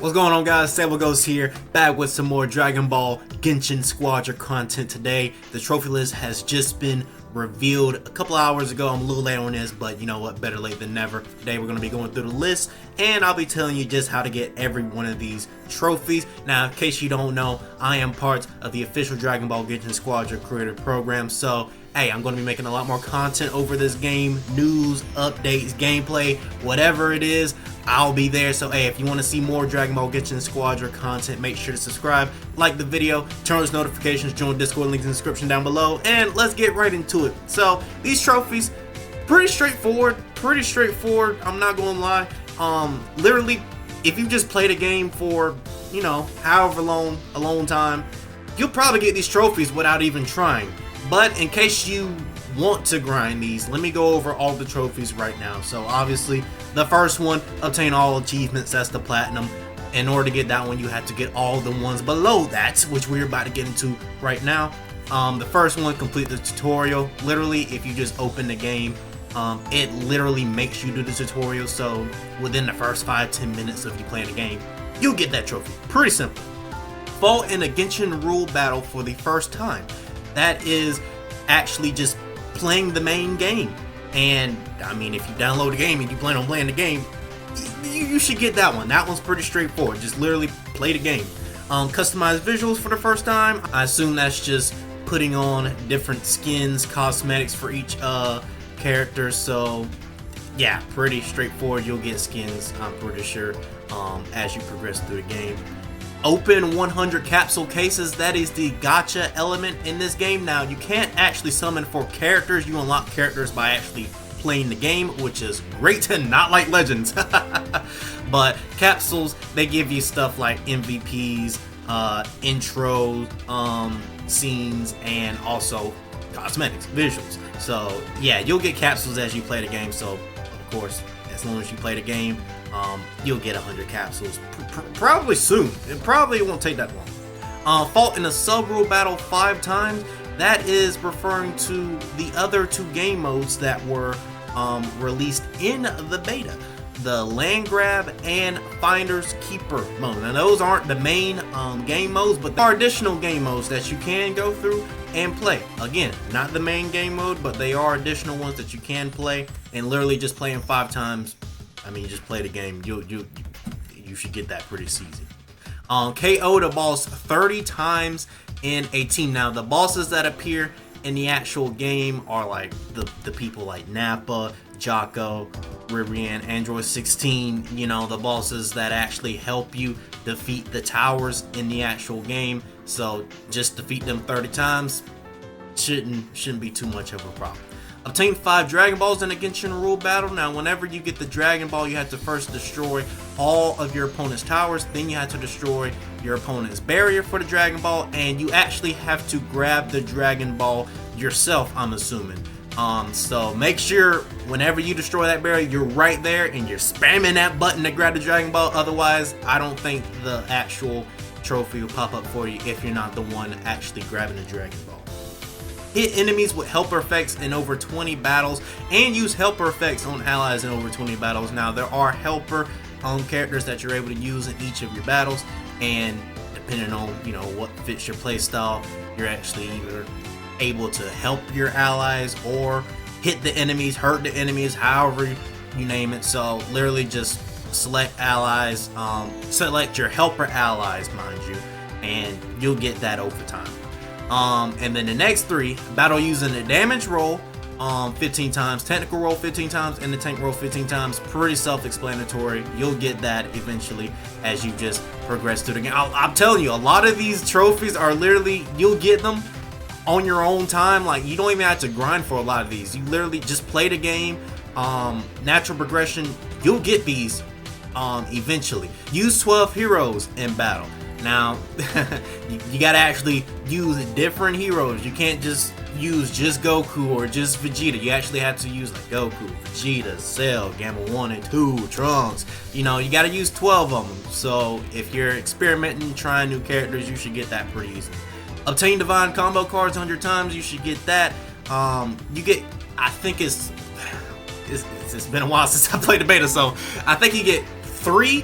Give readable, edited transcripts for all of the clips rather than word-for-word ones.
What's going on, guys? Sable Ghost here, back with some more Dragon Ball Gekishin Squadra content today. The trophy list has just been revealed a couple hours ago. I'm a little late on this, but you know what, better late than never. Today we're going to be going through the list, and I'll be telling you just how to get every one of these trophies. Now, in case you don't know, I am part of the official Dragon Ball Gekishin Squadra Creator Program, so hey, I'm going to be making a lot more content over this game, news, updates, gameplay, whatever it is, I'll be there. So hey, if you want to see more Dragon Ball Gekishin Squadra content, make sure to subscribe, like the video, turn on those notifications, join Discord, links in the description down below, and let's get right into it. So these trophies, pretty straightforward, I'm not going to lie. Literally, if you just played a game for, you know, however long, a long time, you'll probably get these trophies without even trying. But in case you want to grind these, let me go over all the trophies right now. So obviously, the first one, obtain all achievements, that's the platinum. In order to get that one, you have to get all the ones below that, which we're about to get into right now. The first one, complete the tutorial. Literally, if you just open the game, it literally makes you do the tutorial. So within the first 5-10 minutes of you playing the game, you'll get that trophy. Pretty simple. Fall in a Genshin rule battle for the first time. That is actually just playing the main game. And I mean, if you download the game and you plan on playing the game, you should get that one. That one's pretty straightforward. Just literally play the game. Customized visuals for the first time. I assume that's just putting on different skins, cosmetics for each character. So yeah, pretty straightforward. You'll get skins, I'm pretty sure, as you progress through the game. Open 100 capsule cases. That is the gacha element in this game. Now, you can't actually summon for characters. You unlock characters by actually playing the game, which is great and not like Legends. But capsules, they give you stuff like MVPs, intro scenes, and also cosmetics, visuals. So yeah, you'll get capsules as you play the game. So of course, as long as you play the game, you'll get 100 capsules probably soon. It probably won't take that long. Fought in a sub-rule battle 5 times. That is referring to the other 2 game modes that were released in the beta. The Land Grab and Finders Keeper mode. Now those aren't the main game modes, but there are additional game modes that you can go through and play. Again, not the main game mode, but they are additional ones that you can play. And literally just playing 5 times, I mean, just play the game. You should get that pretty easy. KO the boss 30 times in a team. Now, the bosses that appear in the actual game are like the people like Nappa, Jocko, Ribrian, Android 16. You know, the bosses that actually help you defeat the towers in the actual game. So just defeat them 30 times shouldn't be too much of a problem. Obtain 5 Dragon Balls in a Genshin rule battle. Now, whenever you get the Dragon Ball, you have to first destroy all of your opponent's towers. Then you have to destroy your opponent's barrier for the Dragon Ball. And you actually have to grab the Dragon Ball yourself, I'm assuming. So make sure whenever you destroy that barrier, you're right there and you're spamming that button to grab the Dragon Ball. Otherwise, I don't think the actual trophy will pop up for you if you're not the one actually grabbing the Dragon Ball. Hit enemies with helper effects in over 20 battles, and use helper effects on allies in over 20 battles. Now, there are helper characters that you're able to use in each of your battles, and depending on, you know, what fits your playstyle, you're actually either able to help your allies or hit the enemies, hurt the enemies, however you name it. So literally just select allies, select your helper allies, mind you, and you'll get that over time. And then the next 3, battle using the damage roll 15 times, technical roll 15 times, and the tank roll 15 times. Pretty self-explanatory. You'll get that eventually as you just progress through the game. I'm telling you, a lot of these trophies are literally, you'll get them on your own time. Like, you don't even have to grind for a lot of these. You literally just play the game, natural progression. You'll get these eventually. Use 12 heroes in battle. Now, you gotta actually use different heroes. You can't just use just Goku or just Vegeta. You actually have to use like Goku, Vegeta, Cell, Gamma 1 and 2, Trunks. You know, you gotta use 12 of them. So if you're experimenting, trying new characters, you should get that pretty easily. Obtain divine combo cards 100 times. You should get that. You get, I think it's been a while since I played the beta, so I think you get 3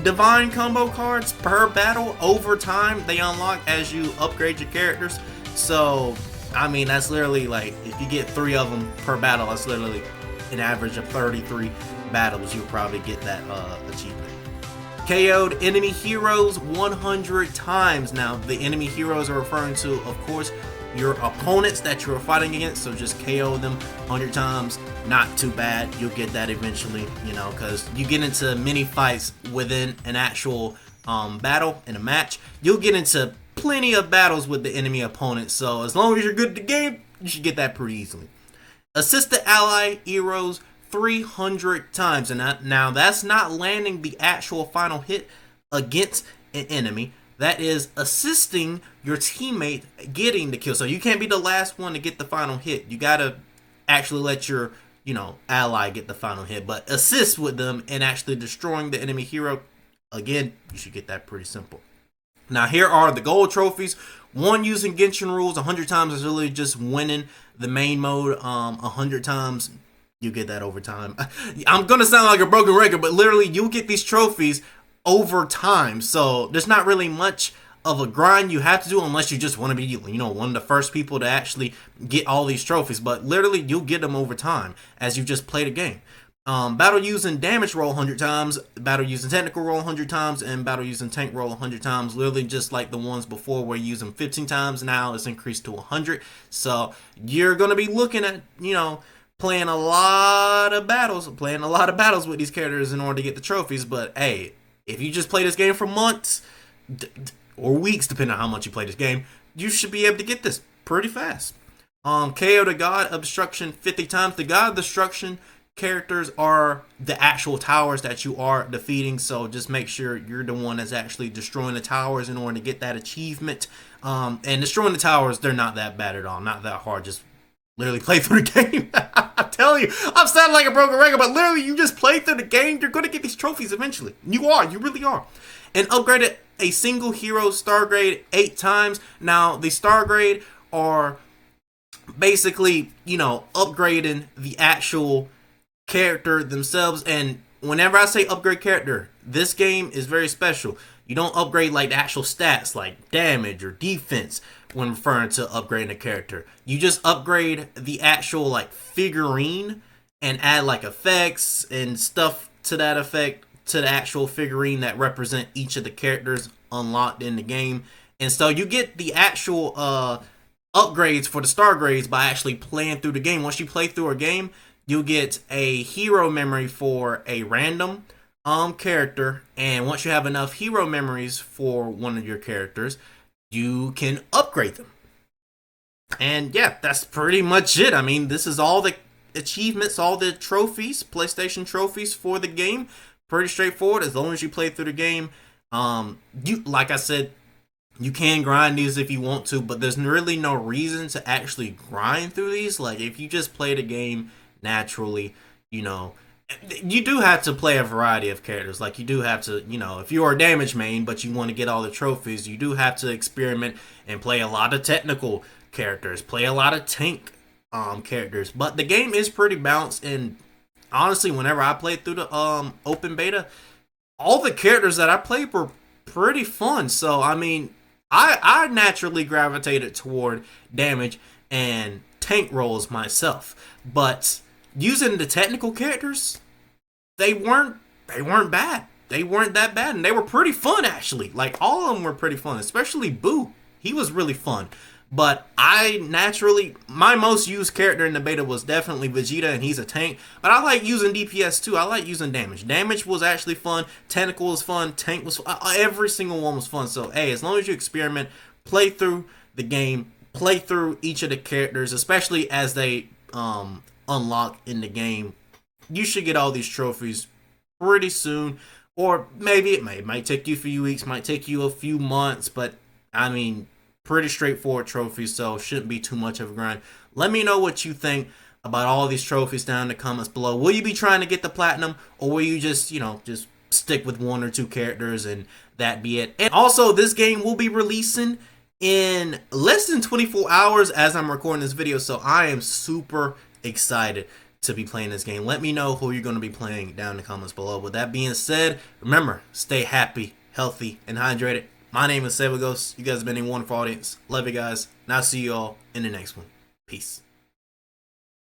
divine combo cards per battle over time. They unlock as you upgrade your characters. So, I mean, that's literally like, if you get 3 of them per battle, that's literally an average of 33 battles. You'll probably get that achievement. KO'd enemy heroes 100 times. Now, the enemy heroes are referring to, of course, your opponents that you're fighting against. So just KO them 100 times. Not too bad. You'll get that eventually, you know, because you get into mini fights within an actual battle in a match. You'll get into plenty of battles with the enemy opponent. So as long as you're good at the game, you should get that pretty easily. Assist the ally heroes 300 times. And now that's not landing the actual final hit against an enemy. That is assisting your teammate getting the kill. So you can't be the last one to get the final hit. You gotta actually let your, you know, ally get the final hit, but assist with them in actually destroying the enemy hero. Again, you should get that pretty simple. Now here are the gold trophies. One using Genshin rules 100 times is really just winning the main mode 100 times. You get that over time. I'm gonna sound like a broken record, but literally you get these trophies over time. So there's not really much of a grind you have to do unless you just want to be, you know, one of the first people to actually get all these trophies. But literally you'll get them over time as you just play the game. Battle using damage roll 100 times, battle using technical roll 100 times, and battle using tank roll 100 times. Literally just like the ones before where you use them 15 times. Now it's increased to 100. So you're going to be looking at, you know, playing a lot of battles with these characters in order to get the trophies. But hey, if you just play this game for months or weeks, depending on how much you play this game, you should be able to get this pretty fast. KO the God of Destruction 50 times. The God of Destruction characters are the actual towers that you are defeating, so just make sure you're the one that's actually destroying the towers in order to get that achievement. And destroying the towers, they're not that bad at all, not that hard. Just literally play through the game. I'm telling you, I'm sounding like a broken record, but literally you just play through the game, you're going to get these trophies eventually. You really are. And upgraded a single hero star grade 8 times. Now, the star grade are basically, you know, upgrading the actual character themselves. And whenever I say upgrade character, this game is very special. You don't upgrade like the actual stats like damage or defense when referring to upgrading a character. You just upgrade the actual like figurine and add like effects and stuff to that effect to the actual figurine that represent each of the characters unlocked in the game. And so you get the actual upgrades for the star grades by actually playing through the game. Once you play through a game, you'll get a hero memory for a random character, and once you have enough hero memories for one of your characters, you can upgrade them. And yeah, that's pretty much it. I mean, this is all the achievements, all the trophies, PlayStation trophies for the game. Pretty straightforward as long as you play through the game. You, like I said, you can grind these if you want to, but there's really no reason to actually grind through these. Like, if you just play the game naturally, you know, you do have to play a variety of characters. Like, you do have to, you know, if you're a damage main but you want to get all the trophies, you do have to experiment and play a lot of technical characters, play a lot of tank characters. But the game is pretty balanced, and honestly, whenever I played through the open beta, all the characters that I played were pretty fun. So I mean, I naturally gravitated toward damage and tank roles myself, but using the technical characters, they weren't bad. They weren't that bad, and they were pretty fun actually. Like, all of them were pretty fun, especially Boo. He was really fun. But I naturally, my most used character in the beta was definitely Vegeta, and he's a tank. But I like using DPS too. I like using damage. Damage was actually fun. Technical was fun. Tank was fun. Every single one was fun. So hey, as long as you experiment, play through the game, play through each of the characters, especially as they unlock in the game, you should get all these trophies pretty soon. Or maybe it might take you a few weeks, might take you a few months, but I mean, pretty straightforward trophies, so shouldn't be too much of a grind. Let me know what you think about all these trophies down in the comments below. Will you be trying to get the platinum, or will you just, you know, just stick with 1 or 2 characters and that be it? And also, this game will be releasing in less than 24 hours as I'm recording this video, so I am super excited to be playing this game. Let me know who you're going to be playing down in the comments below. With that being said, remember, stay happy, healthy, and hydrated. My name is Sebagos. You guys have been a wonderful audience. Love you guys. And I'll see you all in the next one. Peace.